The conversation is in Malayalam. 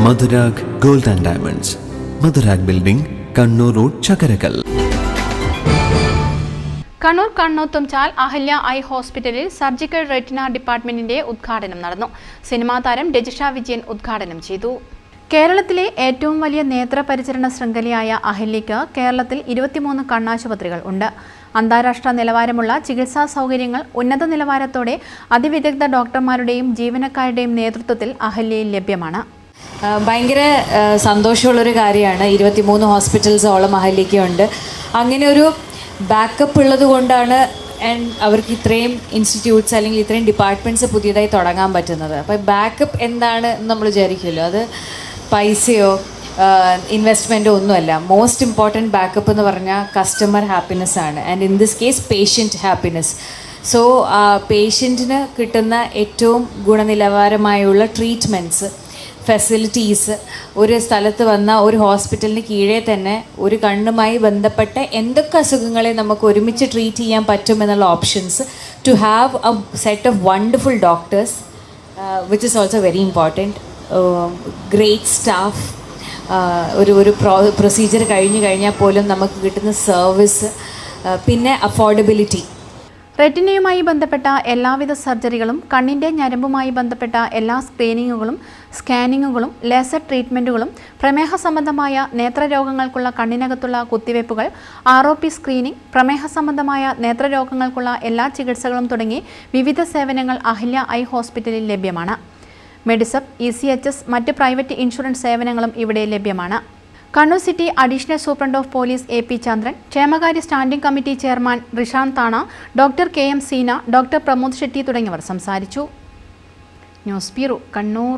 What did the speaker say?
Madhurag gold and diamonds, Madhurag building, Kannur road, Chakkarakal. Kannur Kannothumchal Ahalya eye ഹോസ്പിറ്റലിൽ സർജിക്കൽ റെറ്റിന ഡിപ്പാർട്ട്മെന്റിന്റെ ഉദ്ഘാടനം നടന്നു. സിനിമാ താരം രജിഷ വിജയൻ ഉദ്ഘാടനം ചെയ്തു. കേരളത്തിലെ ഏറ്റവും വലിയ നേത്രപരിചരണ ശൃംഖലയായ അഹല്യയ്ക്ക് കേരളത്തിൽ 23 കണ്ണാശുപത്രികൾ ഉണ്ട്. അന്താരാഷ്ട്ര നിലവാരമുള്ള ചികിത്സാ സൗകര്യങ്ങൾ ഉന്നത നിലവാരത്തോടെ അതിവിദഗ്ധ ഡോക്ടർമാരുടെയും ജീവനക്കാരുടെയും നേതൃത്വത്തിൽ അഹല്യയിൽ ലഭ്യമാണ്. ഭയങ്കര സന്തോഷമുള്ളൊരു കാര്യമാണ്. 23 ഹോസ്പിറ്റൽസോളം അഹല്യയ്ക്കുണ്ട്. അങ്ങനെ ഒരു ബാക്കപ്പ് ഉള്ളത് കൊണ്ടാണ് അവർക്ക് ഇത്രയും ഇൻസ്റ്റിറ്റ്യൂട്ട്സ് അല്ലെങ്കിൽ ഇത്രയും ഡിപ്പാർട്ട്മെൻറ്റ്സ് പുതിയതായി തുടങ്ങാൻ പറ്റുന്നത്. അപ്പോൾ ബാക്കപ്പ് എന്താണ് നമ്മൾ വിചാരിക്കുമല്ലോ, അത് പൈസയോ ഇൻവെസ്റ്റ്മെൻറ്റോ ഒന്നുമല്ല. മോസ്റ്റ് ഇമ്പോർട്ടൻറ്റ് ബാക്കപ്പ് എന്ന് പറഞ്ഞാൽ കസ്റ്റമർ ഹാപ്പിനെസ് ആണ്. And in this case patient happiness. So പേഷ്യൻറ്റിന് കിട്ടുന്ന ഏറ്റവും ഗുണനിലവാരമായുള്ള ട്രീറ്റ്മെൻറ്റ്സ്, ഫെസിലിറ്റീസ്, ഒരു സ്ഥലത്ത് വന്ന ഒരു ഹോസ്പിറ്റലിന് കീഴേ തന്നെ ഒരു കണ്ണുമായി ബന്ധപ്പെട്ട എന്തൊക്കെ അസുഖങ്ങളെ നമുക്ക് ഒരുമിച്ച് ട്രീറ്റ് ചെയ്യാൻ പറ്റുമെന്നുള്ള options, to have a set of wonderful doctors which is also very important, great staff, ഒരു പ്രൊസീജിയർ കഴിഞ്ഞാൽ പോലും നമുക്ക് കിട്ടുന്ന സർവീസ്, പിന്നെ അഫോർഡബിലിറ്റി. റെറ്റിനയുമായി ബന്ധപ്പെട്ട എല്ലാവിധ സർജറികളും, കണ്ണിൻ്റെ ഞരമ്പുമായി ബന്ധപ്പെട്ട എല്ലാ സ്ക്രീനിങ്ങുകളും, സ്കാനിങ്ങുകളും, ലേസർ ട്രീറ്റ്മെൻറ്റുകളും, പ്രമേഹ സംബന്ധമായ നേത്രരോഗങ്ങൾക്കുള്ള കണ്ണിനകത്തുള്ള കുത്തിവയ്പ്പുകൾ, ROP സ്ക്രീനിംഗ്, പ്രമേഹ സംബന്ധമായ നേത്രരോഗങ്ങൾക്കുള്ള എല്ലാ ചികിത്സകളും തുടങ്ങി വിവിധ സേവനങ്ങൾ അഹല്യ ഐ ഹോസ്പിറ്റലിൽ ലഭ്യമാണ്. മെഡിസപ്പ്, ECHS, മറ്റ് പ്രൈവറ്റ് ഇൻഷുറൻസ് സേവനങ്ങളും ഇവിടെ ലഭ്യമാണ്. Kannur city additional superintendent of police AP Chandran, ക്ഷേമകാര്യ standing committee chairman Rishan Thana, doctor KM Seena, doctor Pramod Shetty തുടങ്ങിയവർ സംസാരിച്ചു. News bureau, Kannur.